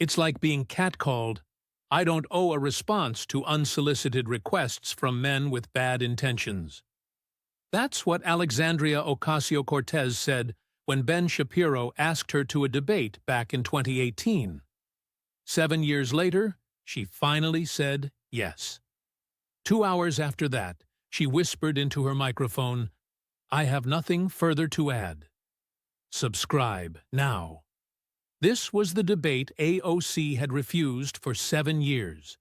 It's like being catcalled. I don't owe a response to unsolicited requests from men with bad intentions. That's what Alexandria Ocasio-Cortez said when Ben Shapiro asked her to a debate back in 2018. 7 years later, she finally said yes. 2 hours after that, she whispered into her microphone, "I have nothing further to add." Subscribe now. This was the debate AOC had refused for 7 years.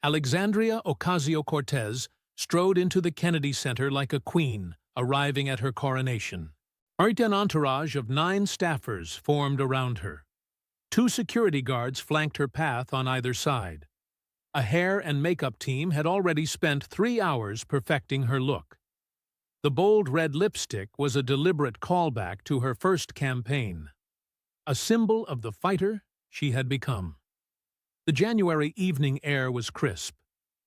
Alexandria Ocasio-Cortez strode into the Kennedy Center like a queen, arriving at her coronation. An entourage of 9 staffers formed around her. 2 security guards flanked her path on either side. A hair and makeup team had already spent 3 hours perfecting her look. The bold red lipstick was a deliberate callback to her first campaign, a symbol of the fighter she had become. The January evening air was crisp,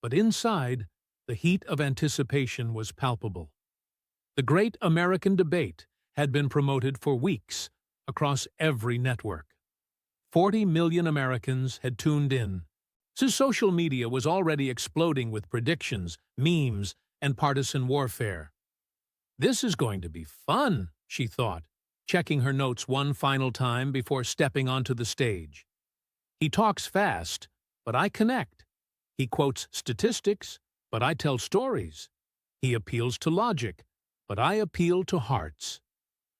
but inside, the heat of anticipation was palpable. The Great American Debate had been promoted for weeks across every network. 40 million Americans had tuned in. So social media was already exploding with predictions, memes, and partisan warfare. This is going to be fun, she thought, checking her notes one final time before stepping onto the stage. He talks fast, but I connect. He quotes statistics, but I tell stories. He appeals to logic, but I appeal to hearts.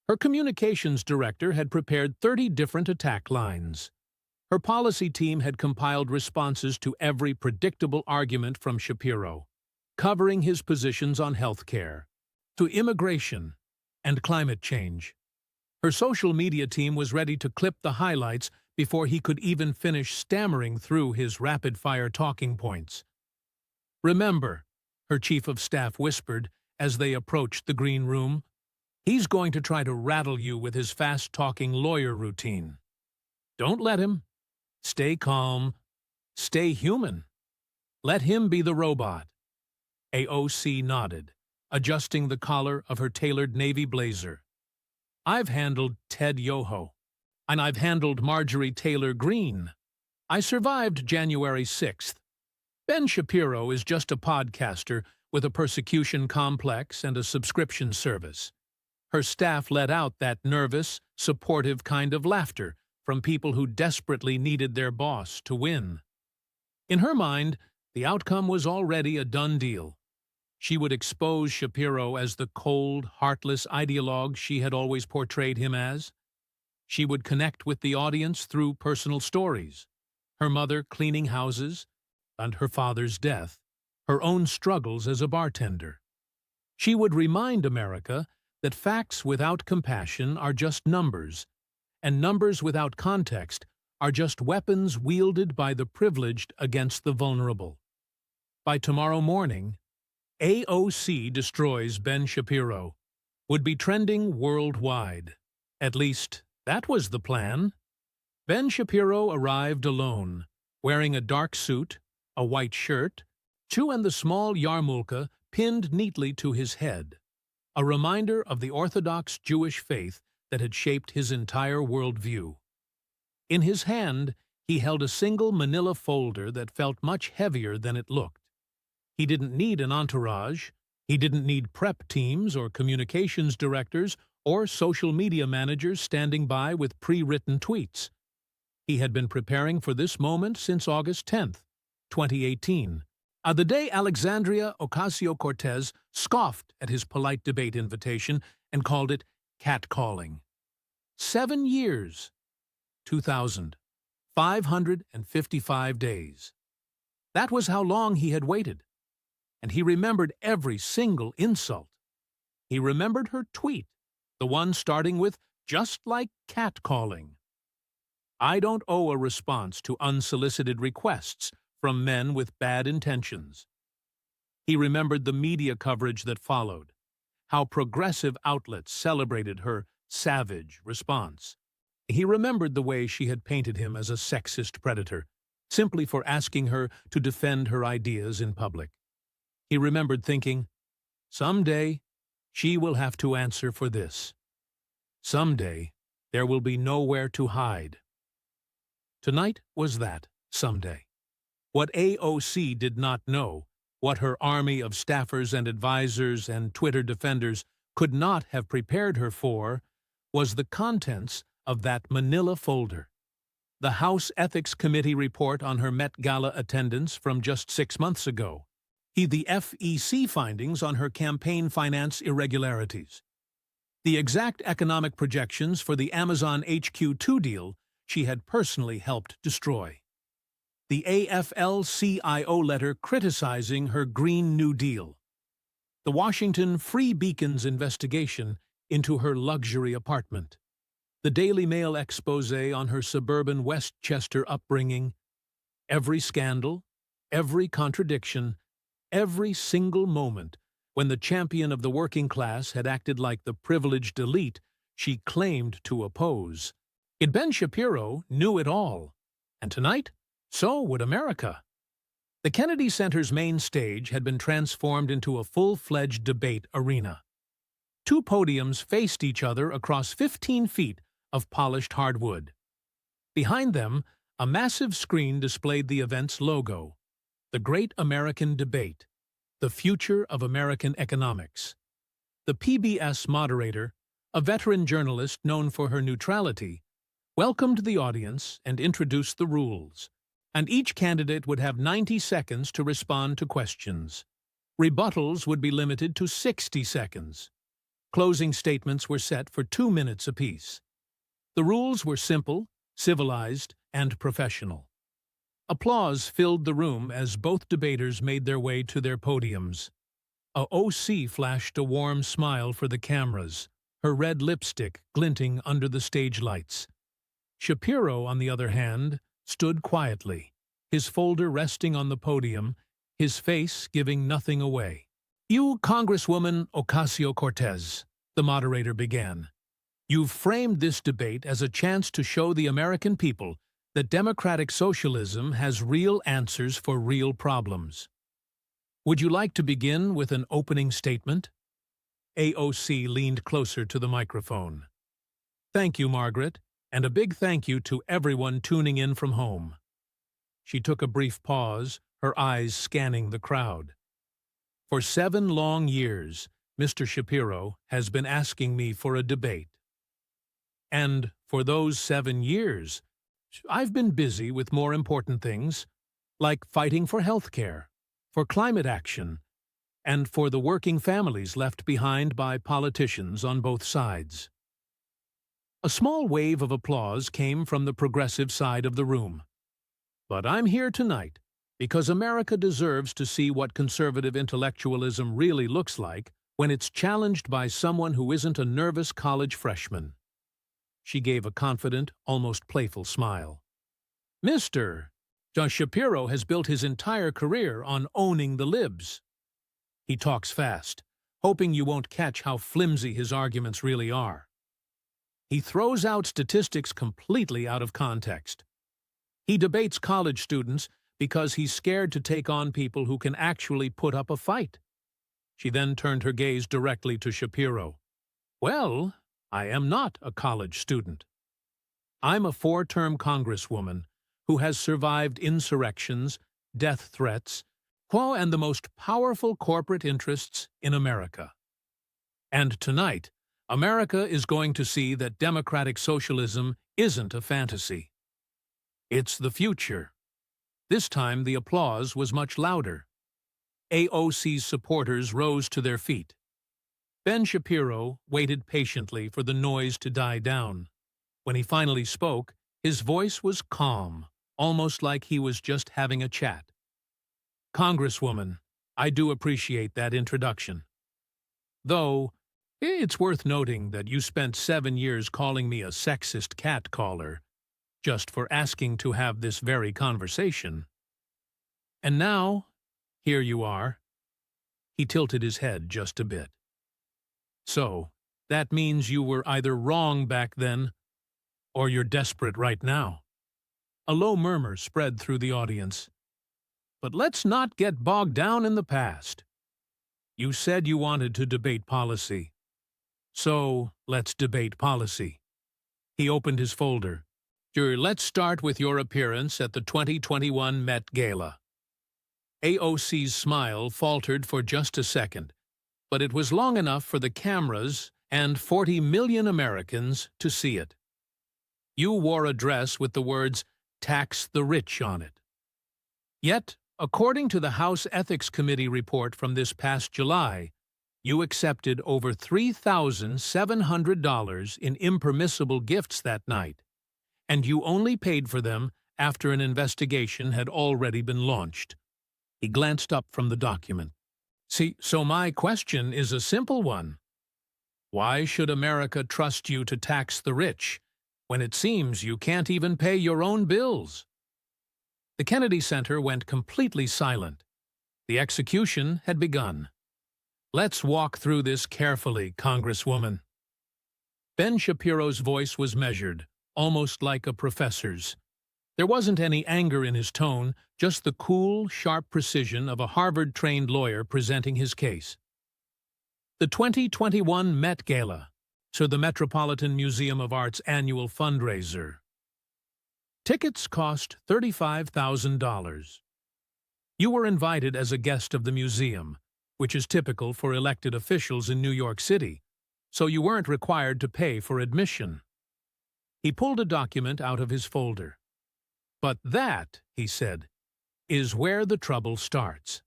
Her communications director had prepared 30 different attack lines. Her policy team had compiled responses to every predictable argument from Shapiro, covering his positions on health care, to immigration, and climate change. Her social media team was ready to clip the highlights before he could even finish stammering through his rapid-fire talking points. "Remember," her chief of staff whispered as they approached the green room, "he's going to try to rattle you with his fast-talking lawyer routine. Don't let him. Stay calm. Stay human. Let him be the robot." AOC nodded, adjusting the collar of her tailored navy blazer. "I've handled Ted Yoho, and I've handled Marjorie Taylor Greene. I survived January 6th. Ben Shapiro is just a podcaster with a persecution complex and a subscription service." Her staff let out that nervous, supportive kind of laughter from people who desperately needed their boss to win. In her mind, the outcome was already a done deal. She would expose Shapiro as the cold, heartless ideologue she had always portrayed him as. She would connect with the audience through personal stories, her mother cleaning houses, and her father's death, her own struggles as a bartender. She would remind America that facts without compassion are just numbers, and numbers without context are just weapons wielded by the privileged against the vulnerable. By tomorrow morning, AOC destroys Ben Shapiro would be trending worldwide. At least, that was the plan. Ben Shapiro arrived alone, wearing a dark suit, a white shirt, and the small yarmulke pinned neatly to his head, a reminder of the Orthodox Jewish faith that had shaped his entire worldview. In his hand, he held a single manila folder that felt much heavier than it looked. He didn't need an entourage. He didn't need prep teams or communications directors or social media managers standing by with pre-written tweets. He had been preparing for this moment since August 10th, 2018, the day Alexandria Ocasio-Cortez scoffed at his polite debate invitation and called it catcalling. 7 years, 2,555 days. That was how long he had waited. And he remembered every single insult. He remembered her tweet, the one starting with, "Just like catcalling." "I don't owe a response to unsolicited requests from men with bad intentions." He remembered the media coverage that followed, how progressive outlets celebrated her savage response. He remembered the way she had painted him as a sexist predator, simply for asking her to defend her ideas in public. He remembered thinking, someday she will have to answer for this. Someday there will be nowhere to hide. Tonight was that someday. What AOC did not know, what her army of staffers and advisors and Twitter defenders could not have prepared her for, was the contents of that manila folder. The House Ethics Committee report on her Met Gala attendance from just 6 months ago. The FEC findings on her campaign finance irregularities. The exact economic projections for the Amazon HQ2 deal she had personally helped destroy. The AFL-CIO letter criticizing her Green New Deal. The Washington Free Beacon's investigation into her luxury apartment. The Daily Mail expose on her suburban Westchester upbringing. Every scandal, every contradiction, every single moment when the champion of the working class had acted like the privileged elite she claimed to oppose. Ben Shapiro knew it all. And tonight, so would America. The Kennedy Center's main stage had been transformed into a full-fledged debate arena. 2 podiums faced each other across 15 feet of polished hardwood. Behind them, a massive screen displayed the event's logo, the Great American Debate, the future of American economics. The PBS moderator, a veteran journalist known for her neutrality, welcomed the audience and introduced the rules, and each candidate would have 90 seconds to respond to questions. Rebuttals would be limited to 60 seconds. Closing statements were set for 2 minutes apiece. The rules were simple, civilized, and professional. Applause filled the room as both debaters made their way to their podiums. AOC flashed a warm smile for the cameras, her red lipstick glinting under the stage lights. Shapiro, on the other hand, stood quietly, his folder resting on the podium, his face giving nothing away. "You, Congresswoman Ocasio-Cortez," the moderator began. "You've framed this debate as a chance to show the American people that democratic socialism has real answers for real problems. Would you like to begin with an opening statement?" AOC leaned closer to the microphone. "Thank you, Margaret, and a big thank you to everyone tuning in from home." She took a brief pause, her eyes scanning the crowd. "For 7 long years, Mr. Shapiro has been asking me for a debate. And for those 7 years, I've been busy with more important things, like fighting for health care, for climate action, and for the working families left behind by politicians on both sides." A small wave of applause came from the progressive side of the room. "But I'm here tonight because America deserves to see what conservative intellectualism really looks like when it's challenged by someone who isn't a nervous college freshman." She gave a confident, almost playful smile. "Mr. Shapiro has built his entire career on owning the libs. He talks fast, hoping you won't catch how flimsy his arguments really are. He throws out statistics completely out of context. He debates college students because he's scared to take on people who can actually put up a fight." She then turned her gaze directly to Shapiro. "Well, I am not a college student. I'm a 4-term congresswoman who has survived insurrections, death threats, and the most powerful corporate interests in America. And tonight, America is going to see that democratic socialism isn't a fantasy. It's the future." This time the applause was much louder. AOC's supporters rose to their feet. Ben Shapiro waited patiently for the noise to die down. When he finally spoke, his voice was calm, almost like he was just having a chat. "Congresswoman, I do appreciate that introduction. Though, it's worth noting that you spent 7 years calling me a sexist catcaller, just for asking to have this very conversation. And now, here you are." He tilted his head just a bit. "So, that means you were either wrong back then, or you're desperate right now." A low murmur spread through the audience. "But let's not get bogged down in the past. You said you wanted to debate policy. So, let's debate policy." He opened his folder. Sure, let's start with your appearance at the 2021 Met Gala. AOC's smile faltered for just a second, but it was long enough for the cameras and 40 million Americans to see it. You wore a dress with the words, "Tax the Rich" on it. Yet, according to the House Ethics Committee report from this past July, you accepted over $3,700 in impermissible gifts that night, and you only paid for them after an investigation had already been launched. He glanced up from the document. See, so my question is a simple one. Why should America trust you to tax the rich when it seems you can't even pay your own bills? The Kennedy Center went completely silent. The execution had begun. Let's walk through this carefully, Congresswoman. Ben Shapiro's voice was measured, almost like a professor's. There wasn't any anger in his tone, just the cool, sharp precision of a Harvard-trained lawyer presenting his case. The 2021 Met Gala, so the Metropolitan Museum of Art's annual fundraiser. Tickets cost $35,000. You were invited as a guest of the museum, which is typical for elected officials in New York City, so you weren't required to pay for admission. He pulled a document out of his folder. But that, he said, is where the trouble starts.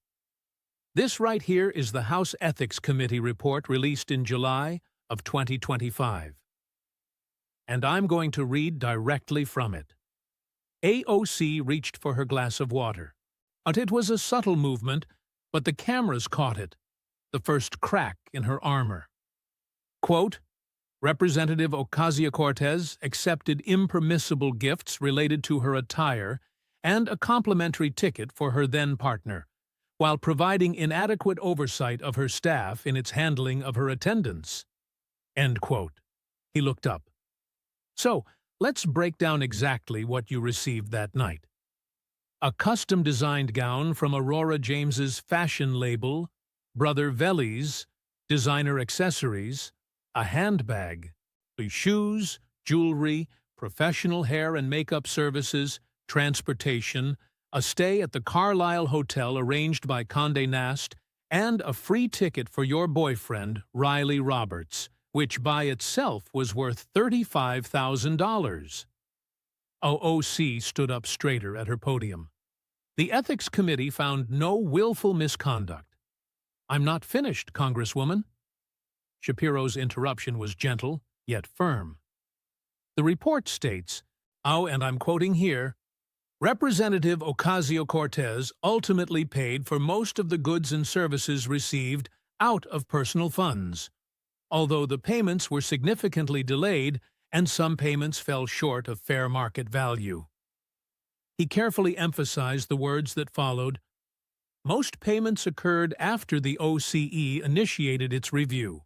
This right here is the House Ethics Committee report released in July of 2025. And I'm going to read directly from it. AOC reached for her glass of water. It was a subtle movement, but the cameras caught it, the first crack in her armor. Quote, Representative Ocasio-Cortez accepted impermissible gifts related to her attire and a complimentary ticket for her then-partner, while providing inadequate oversight of her staff in its handling of her attendance. End quote. He looked up. So, let's break down exactly what you received that night. A custom-designed gown from Aurora James's fashion label, Brother Veli's, designer accessories, a handbag, shoes, jewelry, professional hair and makeup services, transportation, a stay at the Carlisle Hotel arranged by Condé Nast, and a free ticket for your boyfriend, Riley Roberts, which by itself was worth $35,000. OOC stood up straighter at her podium. The Ethics Committee found no willful misconduct. I'm not finished, Congresswoman. Shapiro's interruption was gentle, yet firm. The report states, and I'm quoting here, Representative Ocasio-Cortez ultimately paid for most of the goods and services received out of personal funds, although the payments were significantly delayed and some payments fell short of fair market value. He carefully emphasized the words that followed, most payments occurred after the OCE initiated its review.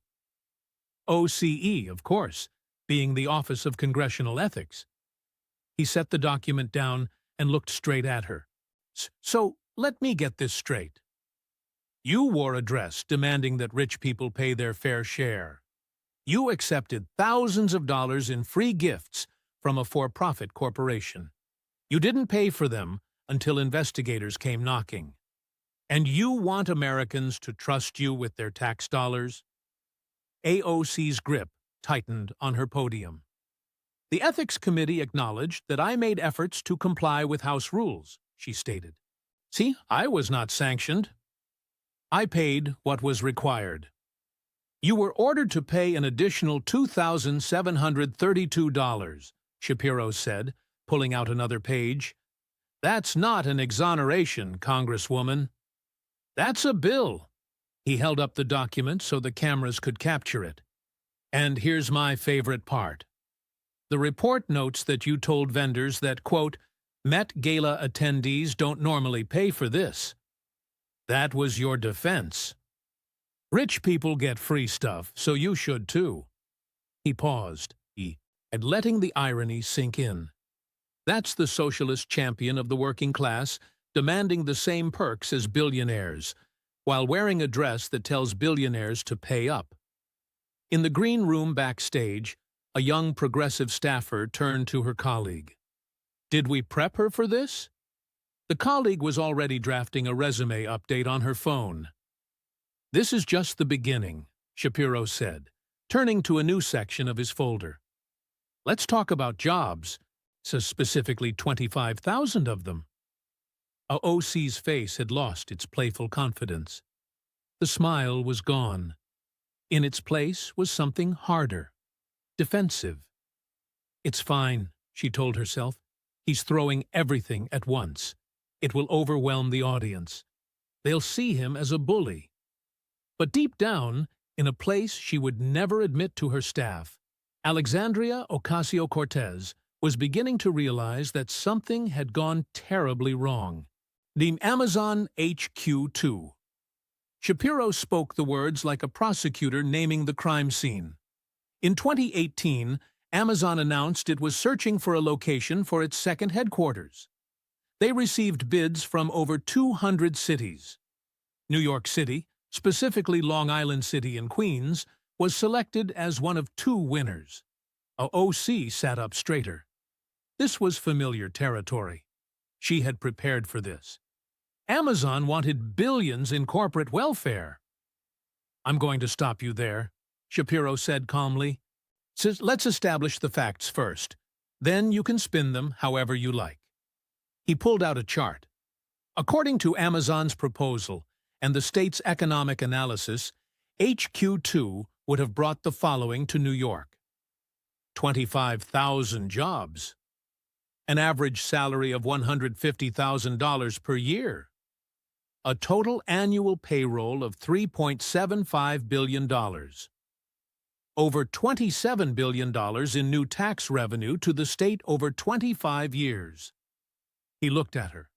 OCE, of course, being the Office of Congressional Ethics. He set the document down and looked straight at her. So, let me get this straight. You wore a dress demanding that rich people pay their fair share. You accepted thousands of dollars in free gifts from a for-profit corporation. You didn't pay for them until investigators came knocking. And you want Americans to trust you with their tax dollars? AOC's grip tightened on her podium. The Ethics Committee acknowledged that I made efforts to comply with House rules, she stated. See, I was not sanctioned. I paid what was required. You were ordered to pay an additional $2,732, Shapiro said, pulling out another page. That's not an exoneration, Congresswoman. That's a bill. He held up the document so the cameras could capture it. And here's my favorite part. The report notes that you told vendors that, quote, Met Gala attendees don't normally pay for this. That was your defense. Rich people get free stuff, so you should too. He paused, and letting the irony sink in. That's the socialist champion of the working class demanding the same perks as billionaires, while wearing a dress that tells billionaires to pay up. In the green room backstage, a young progressive staffer turned to her colleague. Did we prep her for this? The colleague was already drafting a resume update on her phone. This is just the beginning, Shapiro said, turning to a new section of his folder. Let's talk about jobs, so specifically 25,000 of them. OC's face had lost its playful confidence. The smile was gone. In its place was something harder, defensive. It's fine, she told herself. He's throwing everything at once. It will overwhelm the audience. They'll see him as a bully. But deep down, in a place she would never admit to her staff, Alexandria Ocasio-Cortez was beginning to realize that something had gone terribly wrong. The Amazon HQ2. Shapiro spoke the words like a prosecutor naming the crime scene. In 2018, Amazon announced it was searching for a location for its second headquarters. They received bids from over 200 cities. New York City, specifically Long Island City and Queens, was selected as one of two winners. OC sat up straighter. This was familiar territory. She had prepared for this. Amazon wanted billions in corporate welfare. I'm going to stop you there, Shapiro said calmly. Let's establish the facts first. Then you can spin them however you like. He pulled out a chart. According to Amazon's proposal and the state's economic analysis, HQ2 would have brought the following to New York. 25,000 jobs. An average salary of $150,000 per year. A total annual payroll of $3.75 billion. Over $27 billion in new tax revenue to the state over 25 years. He looked at her.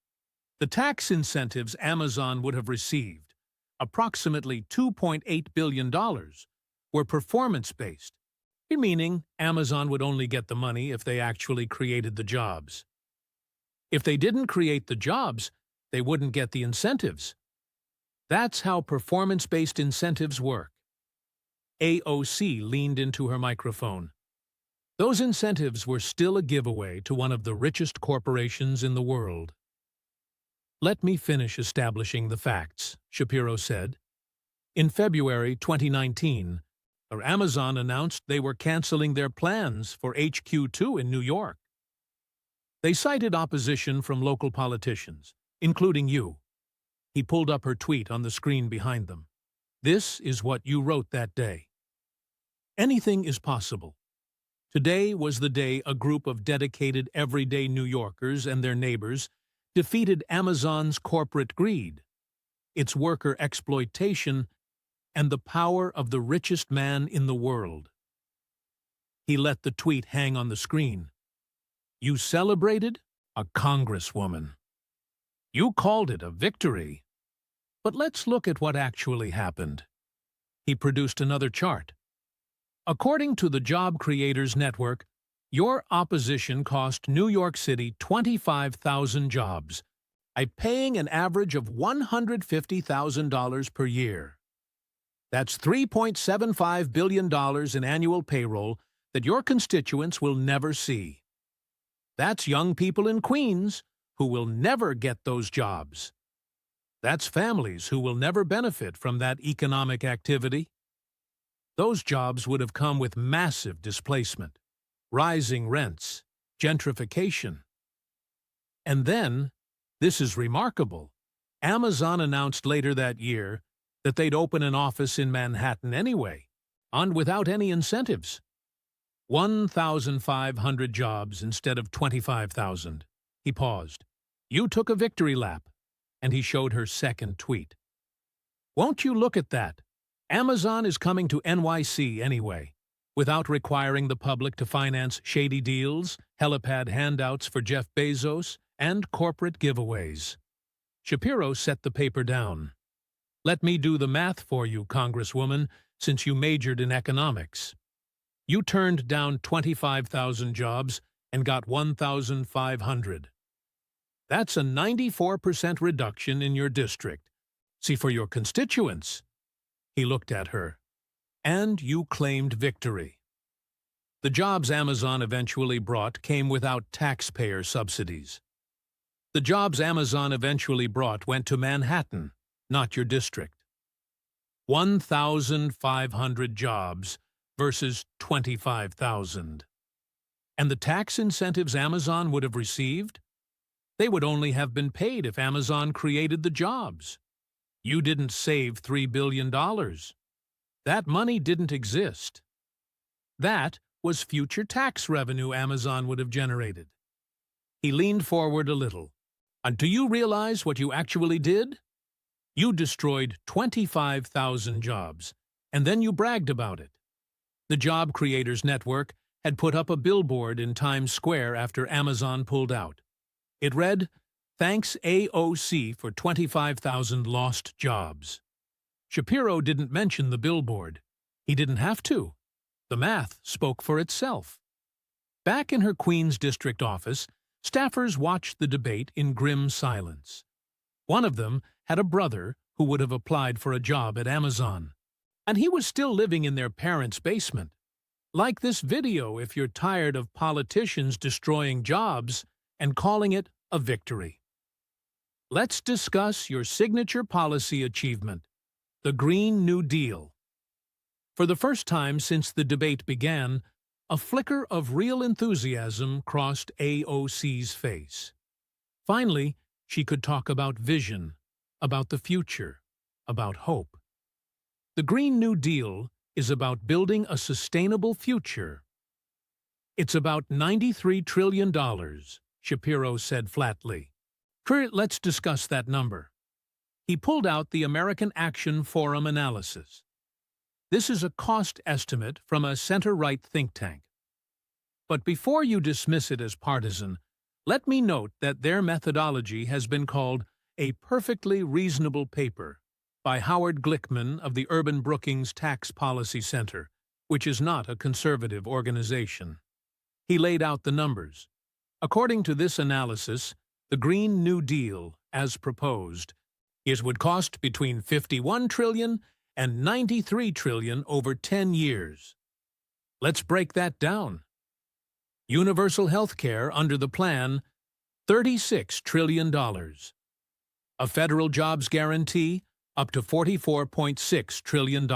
The tax incentives Amazon would have received, approximately $2.8 billion, were performance-based, meaning Amazon would only get the money if they actually created the jobs. If they didn't create the jobs, they wouldn't get the incentives. That's how performance-based incentives work. AOC leaned into her microphone. Those incentives were still a giveaway to one of the richest corporations in the world. Let me finish establishing the facts, Shapiro said. In February 2019, Amazon announced they were canceling their plans for HQ2 in New York. They cited opposition from local politicians, including you. He pulled up her tweet on the screen behind them. This is what you wrote that day. Anything is possible. Today was the day a group of dedicated everyday New Yorkers and their neighbors defeated Amazon's corporate greed, its worker exploitation, and the power of the richest man in the world. He let the tweet hang on the screen. You celebrated a congresswoman. You called it a victory. But let's look at what actually happened. He produced another chart. According to the Job Creators Network, your opposition cost New York City 25,000 jobs, by paying an average of $150,000 per year. That's $3.75 billion in annual payroll that your constituents will never see. That's young people in Queens who will never get those jobs. That's families who will never benefit from that economic activity. Those jobs would have come with massive displacement, rising rents, gentrification. And then, this is remarkable, Amazon announced later that year that they'd open an office in Manhattan anyway, without any incentives. 1,500 jobs instead of 25,000. He paused. You took a victory lap, and he showed her second tweet. Won't you look at that? Amazon is coming to NYC anyway, without requiring the public to finance shady deals, helipad handouts for Jeff Bezos, and corporate giveaways. Shapiro set the paper down. Let me do the math for you, Congresswoman, since you majored in economics. You turned down 25,000 jobs and got 1,500. That's a 94% reduction in your district. See, for your constituents. He looked at her. And you claimed victory. The jobs Amazon eventually brought came without taxpayer subsidies. The jobs Amazon eventually brought went to Manhattan, not your district. 1,500 jobs versus 25,000. And the tax incentives Amazon would have received? They would only have been paid if Amazon created the jobs. You didn't save $3 billion. That money didn't exist. That was future tax revenue Amazon would have generated. He leaned forward a little. And do you realize what you actually did? You destroyed 25,000 jobs, and then you bragged about it. The Job Creators Network had put up a billboard in Times Square after Amazon pulled out. It read, "Thanks AOC for 25,000 lost jobs." Shapiro didn't mention the billboard. He didn't have to. The math spoke for itself. Back in her Queens District office, staffers watched the debate in grim silence. One of them had a brother who would have applied for a job at Amazon, and he was still living in their parents' basement. Like this video if you're tired of politicians destroying jobs and calling it a victory. Let's discuss your signature policy achievement, the Green New Deal. For the first time since the debate began, a flicker of real enthusiasm crossed AOC's face. Finally, she could talk about vision, about the future, about hope. The Green New Deal is about building a sustainable future. It's about $93 trillion, Shapiro said flatly. Let's discuss that number. He pulled out the American Action Forum analysis. This is a cost estimate from a center-right think tank. But before you dismiss it as partisan, let me note that their methodology has been called a perfectly reasonable paper by Howard Glickman of the Urban Brookings Tax Policy Center, which is not a conservative organization. He laid out the numbers. According to this analysis, the Green New Deal, as proposed, would cost between $51 trillion and $93 trillion over 10 years. Let's break that down. Universal health care under the plan, $36 trillion. A federal jobs guarantee, up to $44.6 trillion.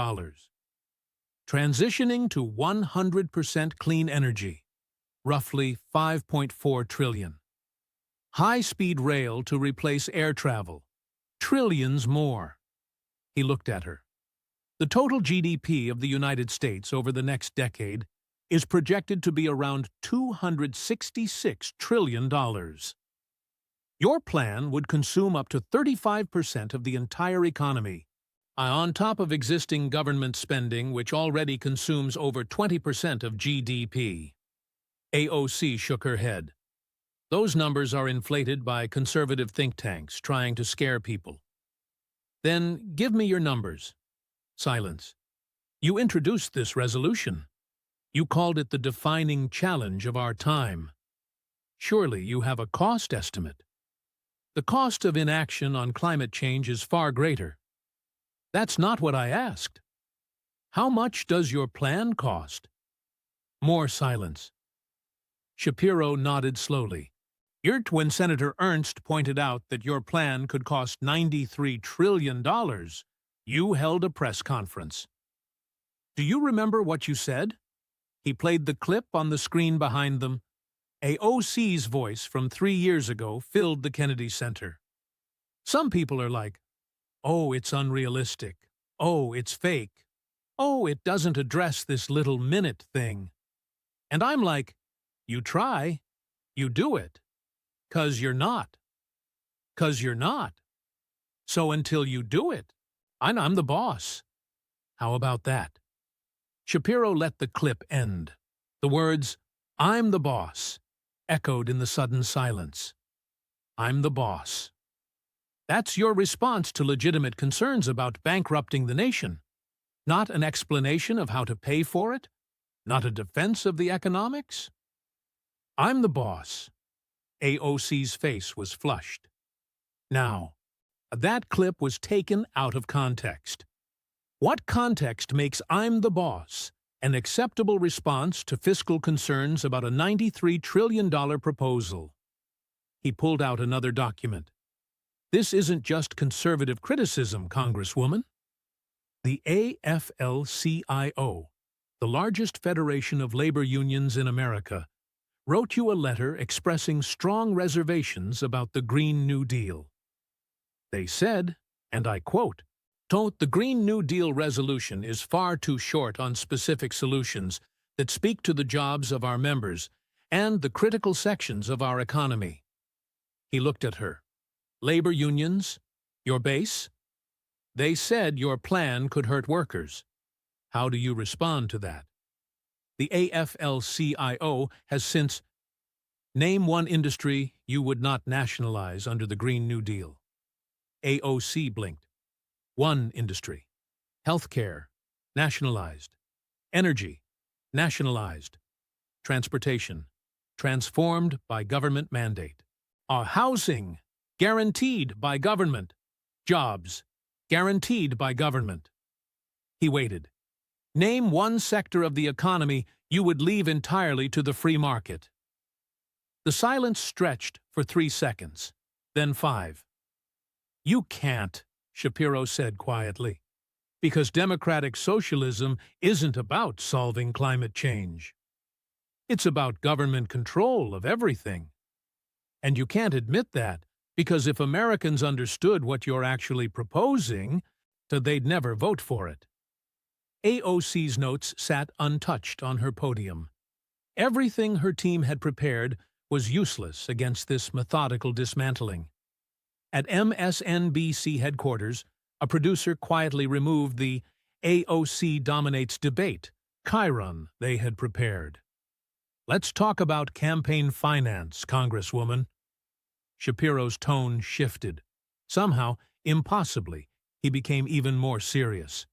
Transitioning to 100% clean energy, roughly $5.4 trillion. High-speed rail to replace air travel, trillions more. He looked at her. The total GDP of the United States over the next decade is projected to be around $266 trillion. Your plan would consume up to 35% of the entire economy, on top of existing government spending which already consumes over 20% of GDP. AOC shook her head. Those numbers are inflated by conservative think tanks trying to scare people. Then give me your numbers. Silence. You introduced this resolution. You called it the defining challenge of our time. Surely you have a cost estimate. The cost of inaction on climate change is far greater. That's not what I asked. How much does your plan cost? More silence. Shapiro nodded slowly. When Senator Ernst pointed out that your plan could cost $93 trillion, you held a press conference. Do you remember what you said? He played the clip on the screen behind them. AOC's voice from 3 years ago filled the Kennedy Center. Some people are like, oh, it's unrealistic. Oh, it's fake. Oh, it doesn't address this little minute thing. And I'm like, you try, you do it. 'Cause you're not. 'Cause you're not. So until you do it, I'm the boss. How about that? Shapiro let the clip end. The words, "I'm the boss," echoed in the sudden silence. I'm the boss. That's your response to legitimate concerns about bankrupting the nation. Not an explanation of how to pay for it. Not a defense of the economics. I'm the boss. AOC's face was flushed. Now, that clip was taken out of context. What context makes "I'm the boss" an acceptable response to fiscal concerns about a $93 trillion proposal. He pulled out another document. This isn't just conservative criticism, Congresswoman. The AFL-CIO, the largest federation of labor unions in America, wrote you a letter expressing strong reservations about the Green New Deal. They said, and I quote, "The Green New Deal resolution is far too short on specific solutions that speak to the jobs of our members and the critical sections of our economy." He looked at her. Labor unions? Your base? They said your plan could hurt workers. How do you respond to that? The AFL-CIO has since named one industry you would not nationalize under the Green New Deal. AOC blinked. One industry. Healthcare, nationalized. Energy, nationalized. Transportation, transformed by government mandate. Housing, guaranteed by government. Jobs, guaranteed by government. He waited. Name one sector of the economy you would leave entirely to the free market. The silence stretched for 3 seconds, then 5. You can't, Shapiro said quietly, because democratic socialism isn't about solving climate change. It's about government control of everything. And you can't admit that, because if Americans understood what you're actually proposing, they'd never vote for it. AOC's notes sat untouched on her podium. Everything her team had prepared was useless against this methodical dismantling. At MSNBC headquarters, a producer quietly removed the AOC Dominates debate, Chiron, they had prepared. Let's talk about campaign finance, Congresswoman. Shapiro's tone shifted. Somehow, impossibly, he became even more serious.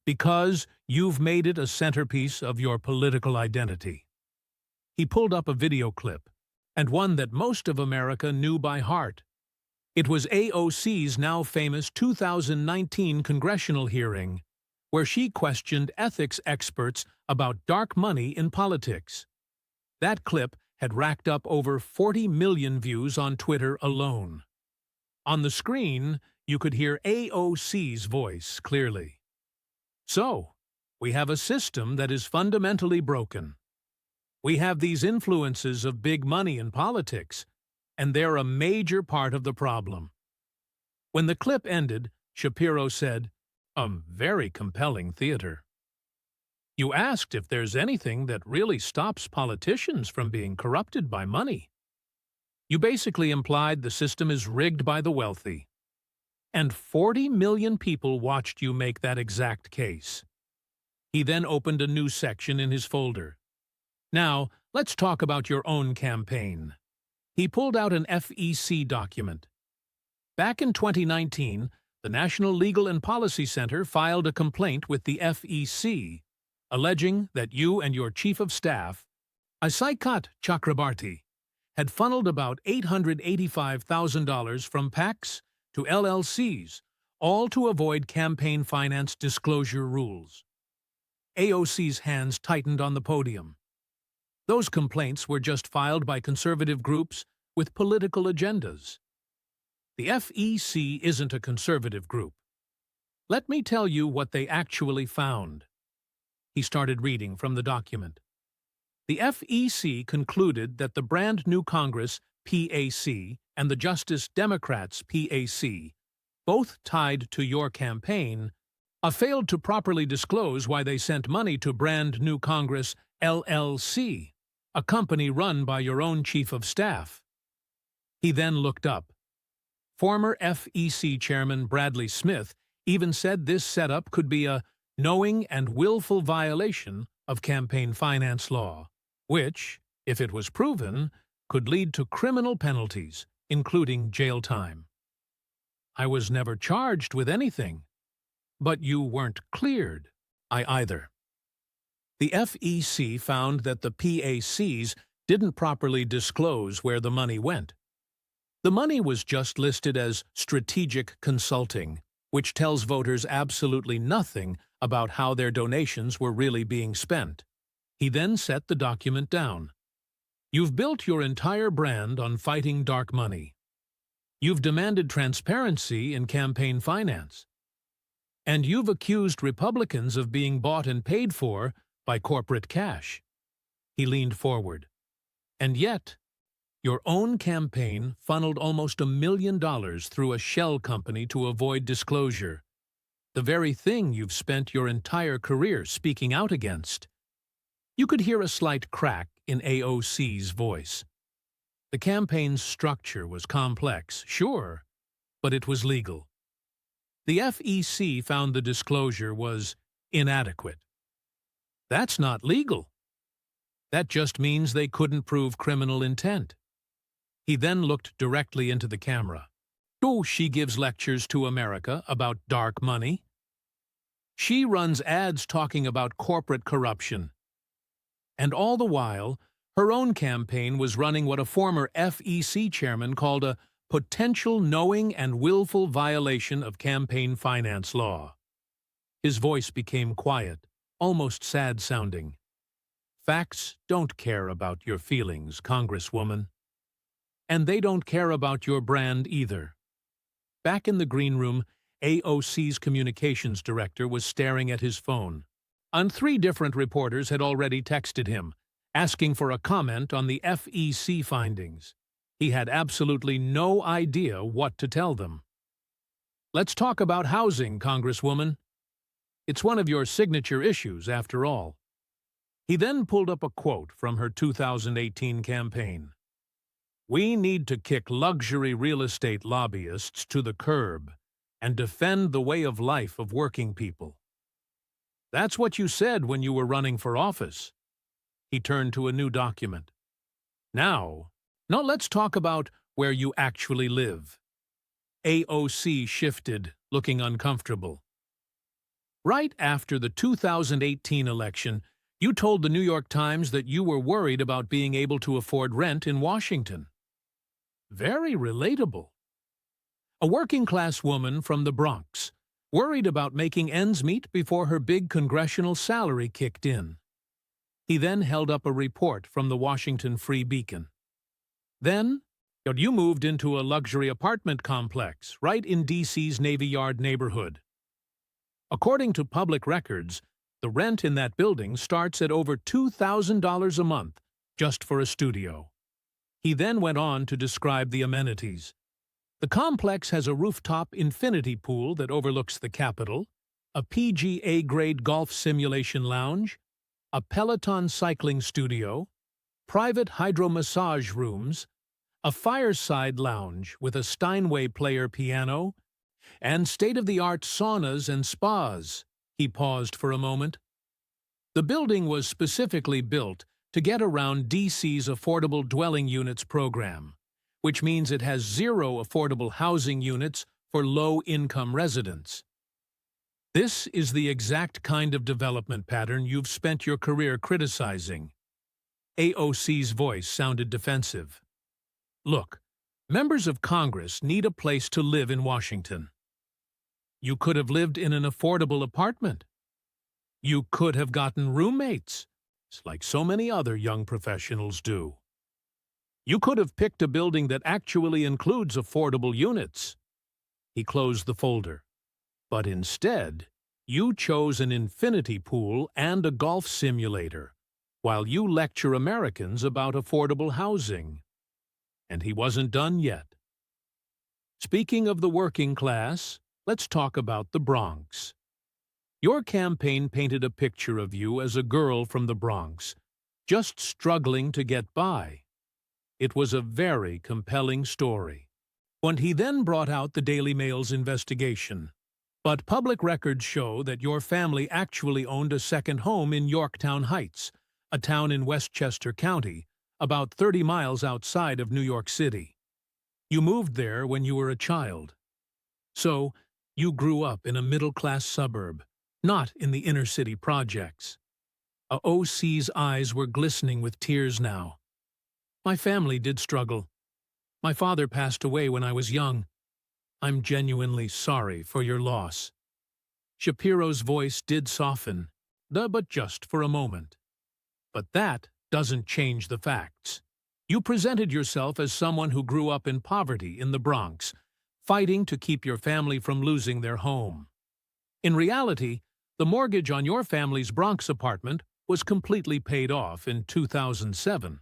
Because you've made it a centerpiece of your political identity. He pulled up a video clip, and one that most of America knew by heart. It was AOC's now famous 2019 congressional hearing, where she questioned ethics experts about dark money in politics. That clip had racked up over 40 million views on Twitter alone. On the screen, you could hear AOC's voice clearly. So, we have a system that is fundamentally broken. We have these influences of big money in politics, and they're a major part of the problem. When the clip ended, Shapiro said, "Very compelling theater. You asked if there's anything that really stops politicians from being corrupted by money. You basically implied the system is rigged by the wealthy. And 40 million people watched you make that exact case." He then opened a new section in his folder. Now, let's talk about your own campaign. He pulled out an FEC document. Back in 2019, the National Legal and Policy Center filed a complaint with the FEC, alleging that you and your chief of staff, Asaikat Chakrabarti, had funneled about $885,000 from PACs to LLCs, all to avoid campaign finance disclosure rules. AOC's hands tightened on the podium. Those complaints were just filed by conservative groups with political agendas. The FEC isn't a conservative group. Let me tell you what they actually found. He started reading from the document. The FEC concluded that the brand new Congress, PAC, and the Justice Democrats, PAC, both tied to your campaign, failed to properly disclose why they sent money to brand new Congress, LLC, a company run by your own chief of staff. He then looked up. Former FEC Chairman Bradley Smith even said this setup could be a knowing and willful violation of campaign finance law, which, if it was proven, could lead to criminal penalties, including jail time. I was never charged with anything, but you weren't cleared. I either. The FEC found that the PACs didn't properly disclose where the money went. The money was just listed as strategic consulting, which tells voters absolutely nothing about how their donations were really being spent. He then set the document down. You've built your entire brand on fighting dark money. You've demanded transparency in campaign finance. And you've accused Republicans of being bought and paid for by corporate cash. He leaned forward. And yet, your own campaign funneled almost $1 million through a shell company to avoid disclosure, the very thing you've spent your entire career speaking out against. You could hear a slight crack in AOC's voice. The campaign's structure was complex, sure, but it was legal. The FEC found the disclosure was inadequate. That's not legal. That just means they couldn't prove criminal intent. He then looked directly into the camera. Oh, she gives lectures to America about dark money. She runs ads talking about corporate corruption. And all the while, her own campaign was running what a former FEC chairman called a potential knowing and willful violation of campaign finance law. His voice became quiet, almost sad-sounding. Facts don't care about your feelings, Congresswoman. And they don't care about your brand either. Back in the green room, AOC's communications director was staring at his phone. 3 different reporters had already texted him, asking for a comment on the FEC findings. He had absolutely no idea what to tell them. Let's talk about housing, Congresswoman. It's one of your signature issues, after all. He then pulled up a quote from her 2018 campaign. We need to kick luxury real estate lobbyists to the curb and defend the way of life of working people. That's what you said when you were running for office. He turned to a new document. Now let's talk about where you actually live. AOC shifted, looking uncomfortable. Right after the 2018 election, you told the New York Times that you were worried about being able to afford rent in Washington. Very relatable. A working-class woman from the Bronx, worried about making ends meet before her big congressional salary kicked in. He then held up a report from the Washington Free Beacon. Then, you moved into a luxury apartment complex right in D.C.'s Navy Yard neighborhood. According to public records, the rent in that building starts at over $2,000 a month just for a studio. He then went on to describe the amenities. The complex has a rooftop infinity pool that overlooks the Capitol, a PGA-grade golf simulation lounge, a Peloton cycling studio, private hydro-massage rooms, a fireside lounge with a Steinway player piano, and state-of-the-art saunas and spas. He paused for a moment. The building was specifically built to get around D.C.'s Affordable Dwelling Units program, which means it has 0 affordable housing units for low-income residents. This is the exact kind of development pattern you've spent your career criticizing. AOC's voice sounded defensive. Look, members of Congress need a place to live in Washington. You could have lived in an affordable apartment. You could have gotten roommates, like so many other young professionals do. You could have picked a building that actually includes affordable units. He closed the folder. But instead, you chose an infinity pool and a golf simulator, while you lecture Americans about affordable housing. And he wasn't done yet. Speaking of the working class, let's talk about the Bronx. Your campaign painted a picture of you as a girl from the Bronx, just struggling to get by. It was a very compelling story. And he then brought out the Daily Mail's investigation. But public records show that your family actually owned a second home in Yorktown Heights, a town in Westchester County, about 30 miles outside of New York City. You moved there when you were a child. So, you grew up in a middle-class suburb, not in the inner-city projects. AOC's eyes were glistening with tears now. My family did struggle. My father passed away when I was young. I'm genuinely sorry for your loss. Shapiro's voice did soften, but just for a moment. But that doesn't change the facts. You presented yourself as someone who grew up in poverty in the Bronx, fighting to keep your family from losing their home. In reality, the mortgage on your family's Bronx apartment was completely paid off in 2007,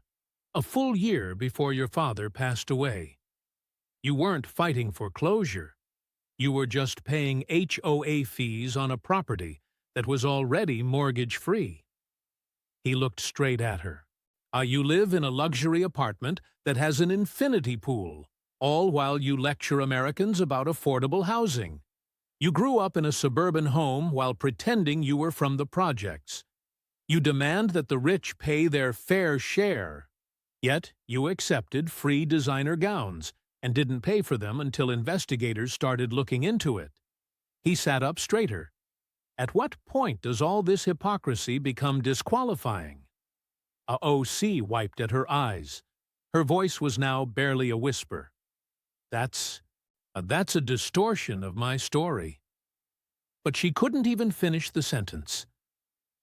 a full year before your father passed away. You weren't fighting foreclosure. You were just paying HOA fees on a property that was already mortgage-free. He looked straight at her. You live in a luxury apartment that has an infinity pool, all while you lecture Americans about affordable housing. You grew up in a suburban home while pretending you were from the projects. You demand that the rich pay their fair share. Yet you accepted free designer gowns and didn't pay for them until investigators started looking into it. He sat up straighter. At what point does all this hypocrisy become disqualifying? A OC wiped at her eyes. Her voice was now barely a whisper. That's a distortion of my story. But she couldn't even finish the sentence.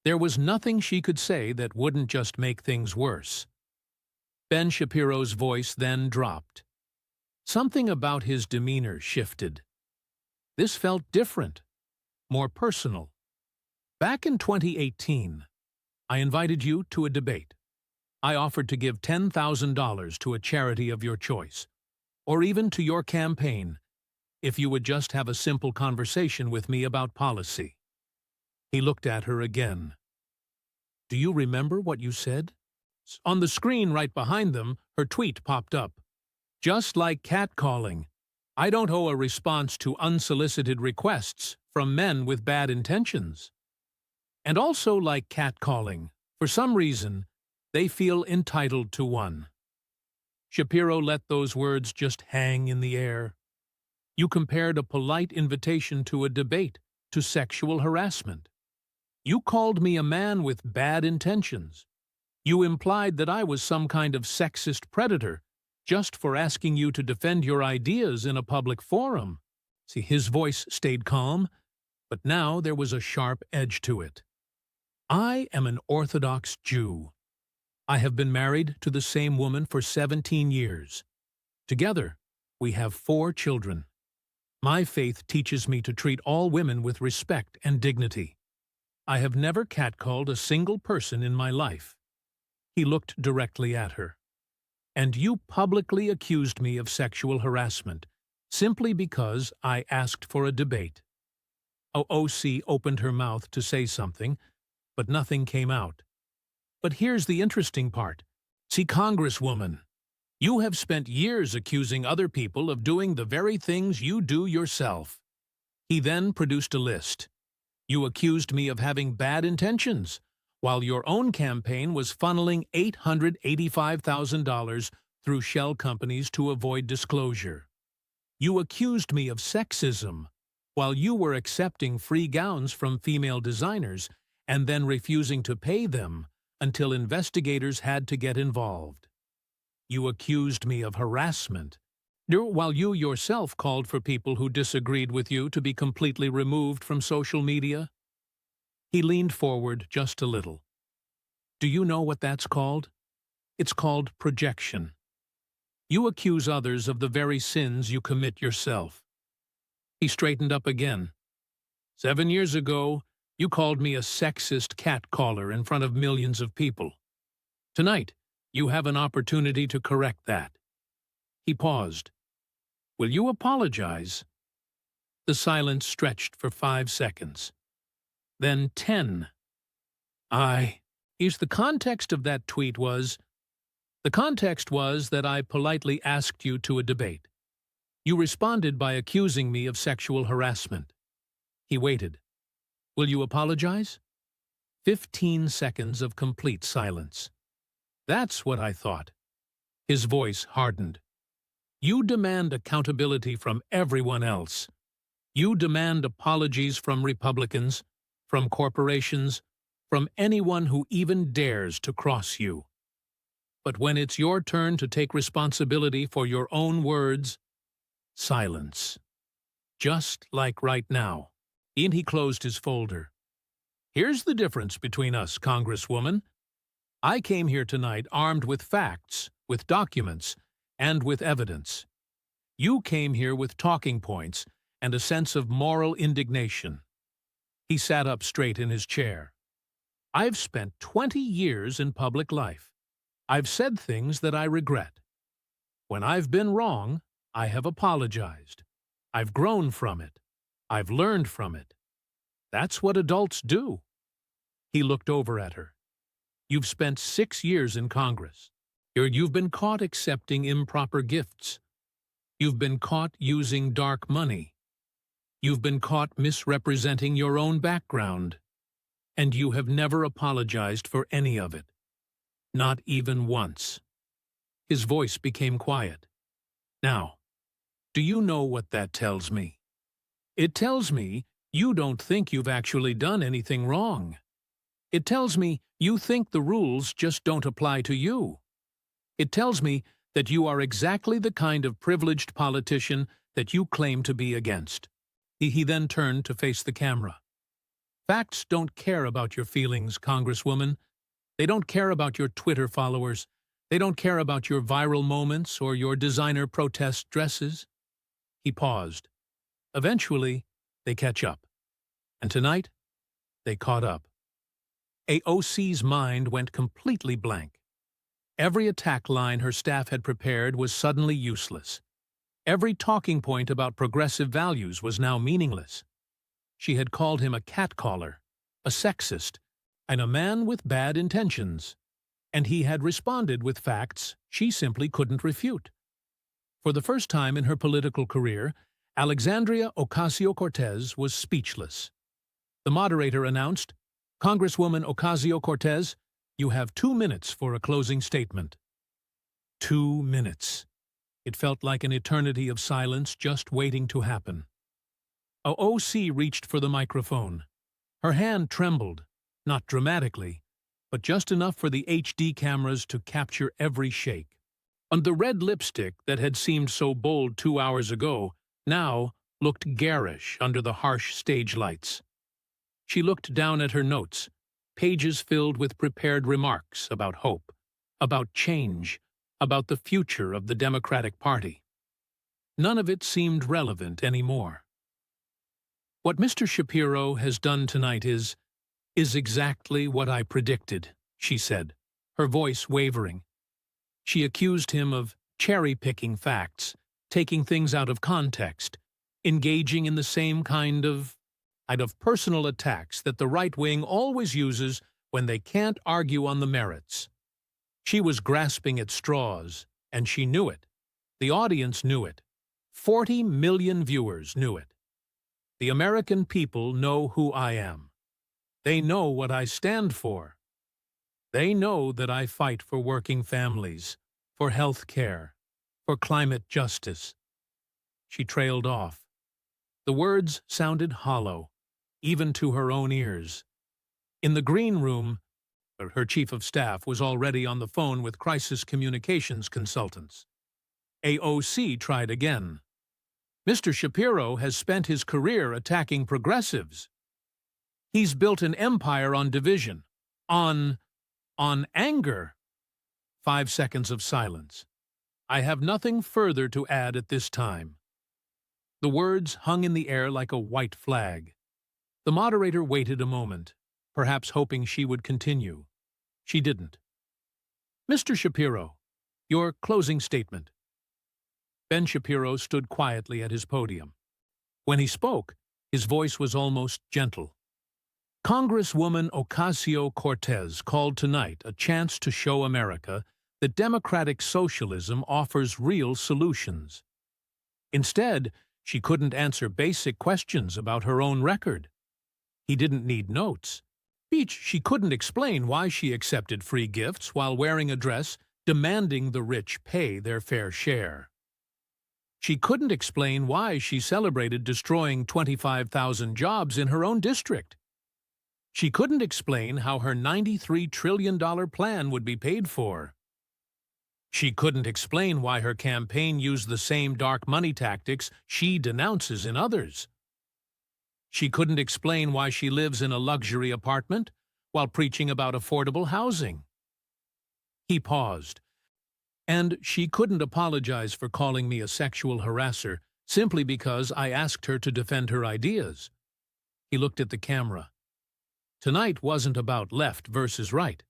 There was nothing she could say that wouldn't just make things worse. Ben Shapiro's voice then dropped. Something about his demeanor shifted. This felt different, more personal. Back in 2018, I invited you to a debate. I offered to give $10,000 to a charity of your choice, or even to your campaign, if you would just have a simple conversation with me about policy. He looked at her again. Do you remember what you said? On the screen right behind them, her tweet popped up. Just like catcalling, I don't owe a response to unsolicited requests from men with bad intentions. And also like catcalling, for some reason, they feel entitled to one. Shapiro let those words just hang in the air. You compared a polite invitation to a debate to sexual harassment. You called me a man with bad intentions. You implied that I was some kind of sexist predator just for asking you to defend your ideas in a public forum. See, his voice stayed calm, but now there was a sharp edge to it. I am an Orthodox Jew. I have been married to the same woman for 17 years. Together, we have 4 children. My faith teaches me to treat all women with respect and dignity. I have never catcalled a single person in my life. He looked directly at her. And you publicly accused me of sexual harassment, simply because I asked for a debate. OC opened her mouth to say something, but nothing came out. But here's the interesting part. See, Congresswoman, you have spent years accusing other people of doing the very things you do yourself. He then produced a list. You accused me of having bad intentions, while your own campaign was funneling $885,000 through shell companies to avoid disclosure. You accused me of sexism, while you were accepting free gowns from female designers and then refusing to pay them until investigators had to get involved. You accused me of harassment, while you yourself called for people who disagreed with you to be completely removed from social media. He leaned forward just a little. Do you know what that's called? It's called projection. You accuse others of the very sins you commit yourself. He straightened up again. 7 years ago, you called me a sexist catcaller in front of millions of people. Tonight, you have an opportunity to correct that. He paused. Will you apologize? The silence stretched for 5 seconds. Then 10. The context of that tweet was, the context was that I politely asked you to a debate. You responded by accusing me of sexual harassment. He waited. Will you apologize? 15 seconds of complete silence. That's what I thought. His voice hardened. You demand accountability from everyone else. You demand apologies from Republicans, from corporations, from anyone who even dares to cross you. But when it's your turn to take responsibility for your own words, silence. Just like right now. And he closed his folder. Here's the difference between us, Congresswoman. I came here tonight armed with facts, with documents, and with evidence. You came here with talking points and a sense of moral indignation. He sat up straight in his chair. I've spent 20 years in public life. I've said things that I regret. When I've been wrong, I have apologized. I've grown from it. I've learned from it. That's what adults do. He looked over at her. You've spent 6 years in Congress. You've been caught accepting improper gifts. You've been caught using dark money. You've been caught misrepresenting your own background. And you have never apologized for any of it. Not even once. His voice became quiet. Now, do you know what that tells me? It tells me you don't think you've actually done anything wrong. It tells me you think the rules just don't apply to you. It tells me that you are exactly the kind of privileged politician that you claim to be against. He then turned to face the camera. Facts don't care about your feelings, Congresswoman. They don't care about your Twitter followers. They don't care about your viral moments or your designer protest dresses. He paused. Eventually, they catch up. And tonight, they caught up. AOC's mind went completely blank. Every attack line her staff had prepared was suddenly useless. Every talking point about progressive values was now meaningless. She had called him a catcaller, a sexist, and a man with bad intentions. And he had responded with facts she simply couldn't refute. For the first time in her political career, Alexandria Ocasio-Cortez was speechless. The moderator announced, Congresswoman Ocasio-Cortez, you have 2 minutes for a closing statement. 2 minutes. It felt like an eternity of silence just waiting to happen. OC reached for the microphone. Her hand trembled, not dramatically, but just enough for the HD cameras to capture every shake. And the red lipstick that had seemed so bold 2 hours ago now looked garish under the harsh stage lights. She looked down at her notes, pages filled with prepared remarks about hope, about change, about the future of the Democratic Party. None of it seemed relevant anymore. What Mr. Shapiro has done tonight is exactly what I predicted, she said, her voice wavering. She accused him of cherry-picking facts, taking things out of context, engaging in the same kind of personal attacks that the right wing always uses when they can't argue on the merits. She was grasping at straws, and she knew it. The audience knew it. 40 million viewers knew it. The American people know who I am. They know what I stand for. They know that I fight for working families, for health care, for climate justice. She trailed off. The words sounded hollow, even to her own ears. In the green room, her chief of staff was already on the phone with crisis communications consultants. AOC tried again. Mr. Shapiro has spent his career attacking progressives. He's built an empire on division, on anger. 5 seconds of silence. I have nothing further to add at this time. The words hung in the air like a white flag. The moderator waited a moment, perhaps hoping she would continue. She didn't. Mr. Shapiro, your closing statement. Ben Shapiro stood quietly at his podium. When he spoke, his voice was almost gentle. Congresswoman Ocasio-Cortez called tonight a chance to show America that democratic socialism offers real solutions. Instead, she couldn't answer basic questions about her own record. He didn't need notes. She couldn't explain why she accepted free gifts while wearing a dress demanding the rich pay their fair share. She couldn't explain why she celebrated destroying 25,000 jobs in her own district. She couldn't explain how her $93 trillion plan would be paid for. She couldn't explain why her campaign used the same dark money tactics she denounces in others. She couldn't explain why she lives in a luxury apartment while preaching about affordable housing. He paused. And she couldn't apologize for calling me a sexual harasser simply because I asked her to defend her ideas. He looked at the camera. Tonight wasn't about left versus right.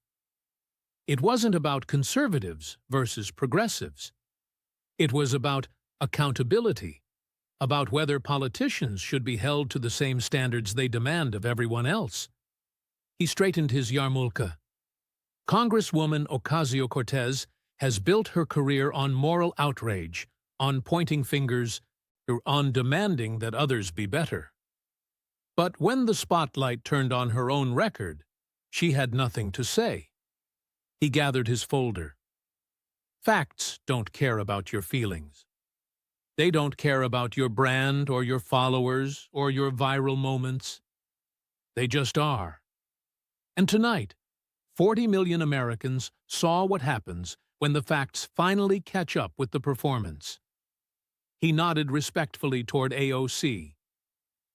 It wasn't about conservatives versus progressives. It was about accountability, about whether politicians should be held to the same standards they demand of everyone else. He straightened his yarmulke. Congresswoman Ocasio-Cortez has built her career on moral outrage, on pointing fingers, on demanding that others be better. But when the spotlight turned on her own record, she had nothing to say. He gathered his folder. Facts don't care about your feelings. They don't care about your brand or your followers or your viral moments. They just are. And tonight, 40 million Americans saw what happens when the facts finally catch up with the performance. He nodded respectfully toward AOC.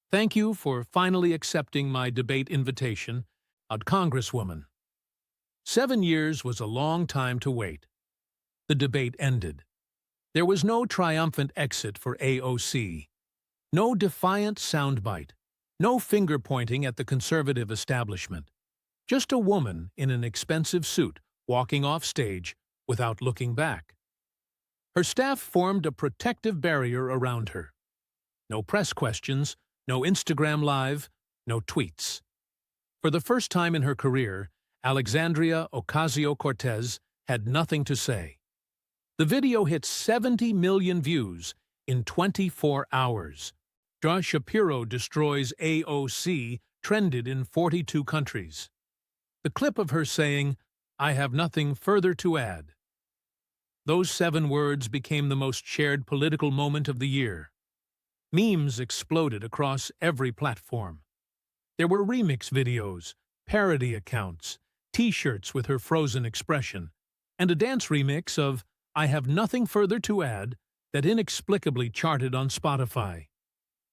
Thank you for finally accepting my debate invitation, Congresswoman. 7 years was a long time to wait. The debate ended. There was no triumphant exit for AOC, no defiant soundbite, no finger-pointing at the conservative establishment. Just a woman in an expensive suit walking off stage without looking back. Her staff formed a protective barrier around her. No press questions, no Instagram Live, no tweets. For the first time in her career, Alexandria Ocasio-Cortez had nothing to say. The video hit 70 million views in 24 hours. Ben Shapiro destroys AOC trended in 42 countries. The clip of her saying, "I have nothing further to add." Those 7 words became the most shared political moment of the year. Memes exploded across every platform. There were remix videos, parody accounts, T-shirts with her frozen expression, and a dance remix of "I Have Nothing Further to Add" that inexplicably charted on Spotify.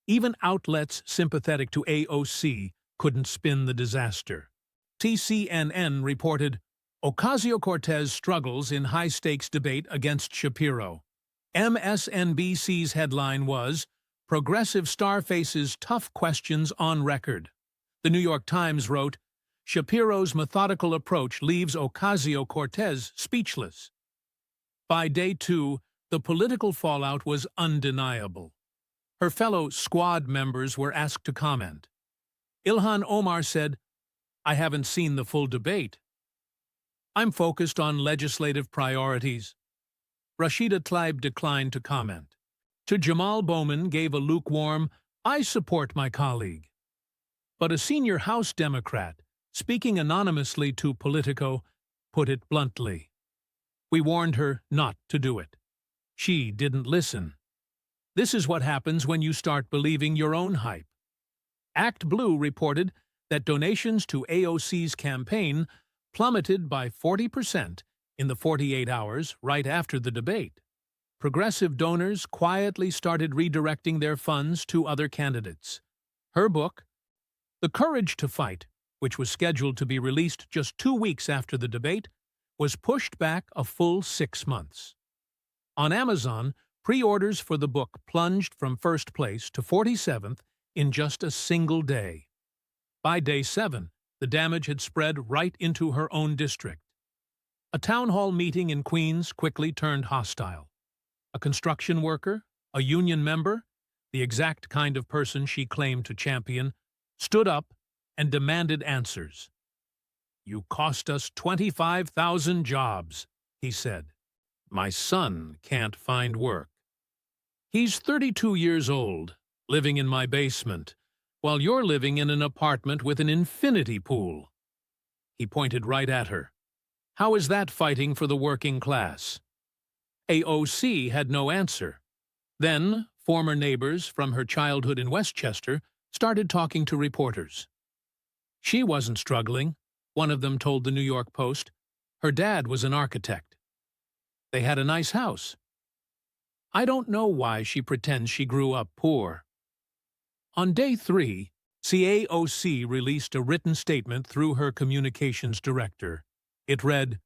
Even outlets sympathetic to AOC couldn't spin the disaster. CNN reported, Ocasio-Cortez struggles in high-stakes debate against Shapiro. MSNBC's headline was, Progressive star faces tough questions on record. The New York Times wrote, Shapiro's methodical approach leaves Ocasio-Cortez speechless. By day 2, the political fallout was undeniable. Her fellow squad members were asked to comment. Ilhan Omar said, I haven't seen the full debate. I'm focused on legislative priorities. Rashida Tlaib declined to comment. To Jamal Bowman gave a lukewarm, I support my colleague. But a senior House Democrat, speaking anonymously to Politico, put it bluntly. We warned her not to do it. She didn't listen. This is what happens when you start believing your own hype. Act Blue reported that donations to AOC's campaign plummeted by 40% in the 48 hours right after the debate. Progressive donors quietly started redirecting their funds to other candidates. Her book, The Courage to Fight, which was scheduled to be released just 2 weeks after the debate, was pushed back a full 6 months. On Amazon, pre-orders for the book plunged from first place to 47th in just a single day. By day 7, the damage had spread right into her own district. A town hall meeting in Queens quickly turned hostile. A construction worker, a union member, the exact kind of person she claimed to champion, stood up and demanded answers. You cost us 25,000 jobs, he said. My son can't find work. He's 32 years old, living in my basement, while you're living in an apartment with an infinity pool. He pointed right at her. How is that fighting for the working class? AOC had no answer. Then, former neighbors from her childhood in Westchester started talking to reporters. She wasn't struggling, one of them told the New York Post. Her dad was an architect. They had a nice house. I don't know why she pretends she grew up poor. On day 3, CAOC released a written statement through her communications director. It read,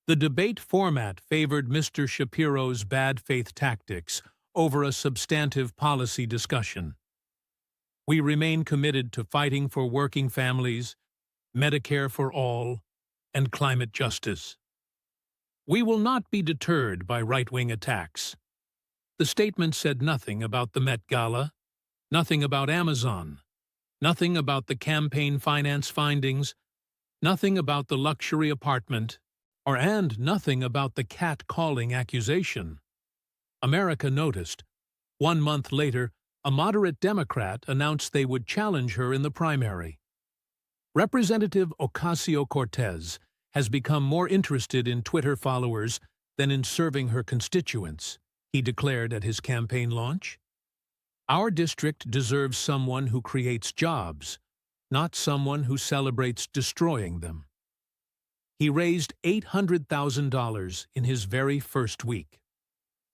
"The debate format favored Mr. Shapiro's bad faith tactics over a substantive policy discussion. We remain committed to fighting for working families, Medicare for all, and climate justice. We will not be deterred by right-wing attacks." The statement said nothing about the Met Gala, nothing about Amazon, nothing about the campaign finance findings, nothing about the luxury apartment, and nothing about the cat-calling accusation. America noticed. 1 month later, a moderate Democrat announced they would challenge her in the primary. Representative Ocasio-Cortez has become more interested in Twitter followers than in serving her constituents, he declared at his campaign launch. Our district deserves someone who creates jobs, not someone who celebrates destroying them. He raised $800,000 in his very first week.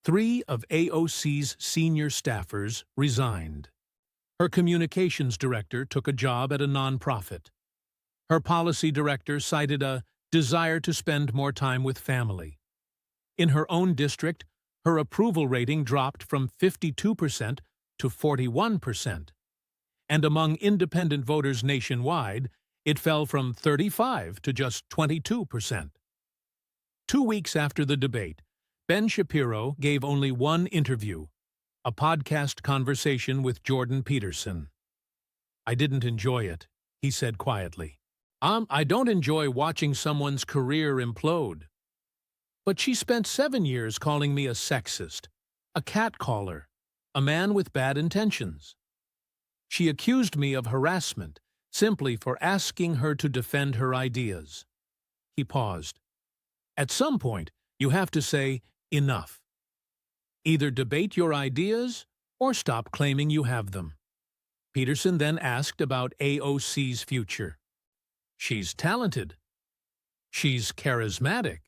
3 of AOC's senior staffers resigned. Her communications director took a job at a nonprofit. Her policy director cited a desire to spend more time with family. In her own district, her approval rating dropped from 52% to 41%, and among independent voters nationwide, it fell from 35% to just 22%. 2 weeks after the debate, Ben Shapiro gave only one interview, a podcast conversation with Jordan Peterson. "I didn't enjoy it," he said quietly. I don't enjoy watching someone's career implode. But she spent 7 years calling me a sexist, a catcaller, a man with bad intentions. She accused me of harassment simply for asking her to defend her ideas." He paused. "At some point, you have to say, enough. Either debate your ideas or stop claiming you have them." Peterson then asked about AOC's future. "She's talented. She's charismatic.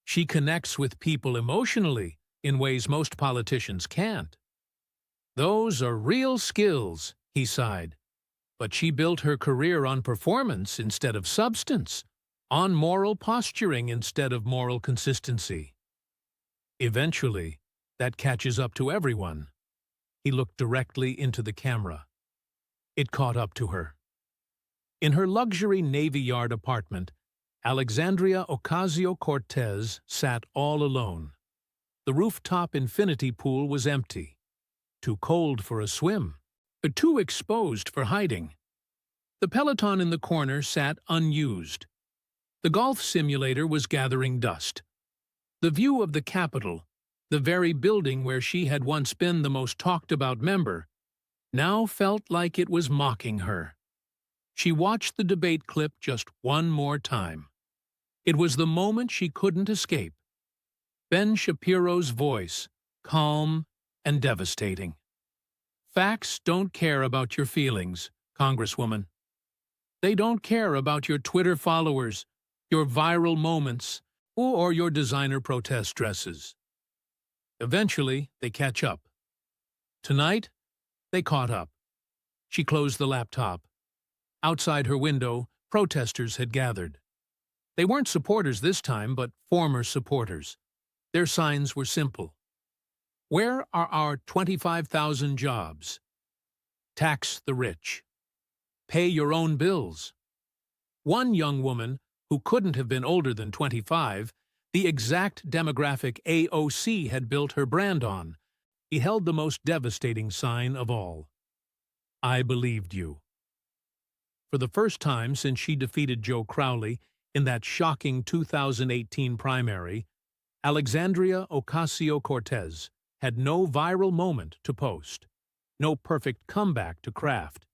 She connects with people emotionally in ways most politicians can't. Those are real skills," he sighed. "But she built her career on performance instead of substance, on moral posturing instead of moral consistency. Eventually, that catches up to everyone." He looked directly into the camera. It caught up to her. In her luxury Navy Yard apartment, Alexandria Ocasio-Cortez sat all alone. The rooftop infinity pool was empty. Too cold for a swim, but too exposed for hiding. The Peloton in the corner sat unused. The golf simulator was gathering dust. The view of the Capitol, the very building where she had once been the most talked-about member, now felt like it was mocking her. She watched the debate clip just one more time. It was the moment she couldn't escape. Ben Shapiro's voice, calm and devastating. "Facts don't care about your feelings, Congresswoman. They don't care about your Twitter followers, your viral moments, or your designer protest dresses. Eventually, they catch up. Tonight, they caught up." She closed the laptop. Outside her window, protesters had gathered. They weren't supporters this time, but former supporters. Their signs were simple. "Where are our 25,000 jobs? Tax the rich. Pay your own bills." One young woman, who couldn't have been older than 25, the exact demographic AOC had built her brand on, he held the most devastating sign of all. "I believed you." For the first time since she defeated Joe Crowley in that shocking 2018 primary, Alexandria Ocasio-Cortez had no viral moment to post, no perfect comeback to craft,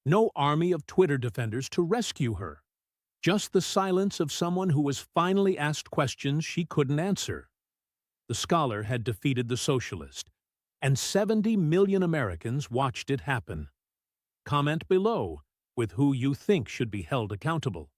no army of Twitter defenders to rescue her. Just the silence of someone who was finally asked questions she couldn't answer. The scholar had defeated the socialist, and 70 million Americans watched it happen. Comment below with who you think should be held accountable.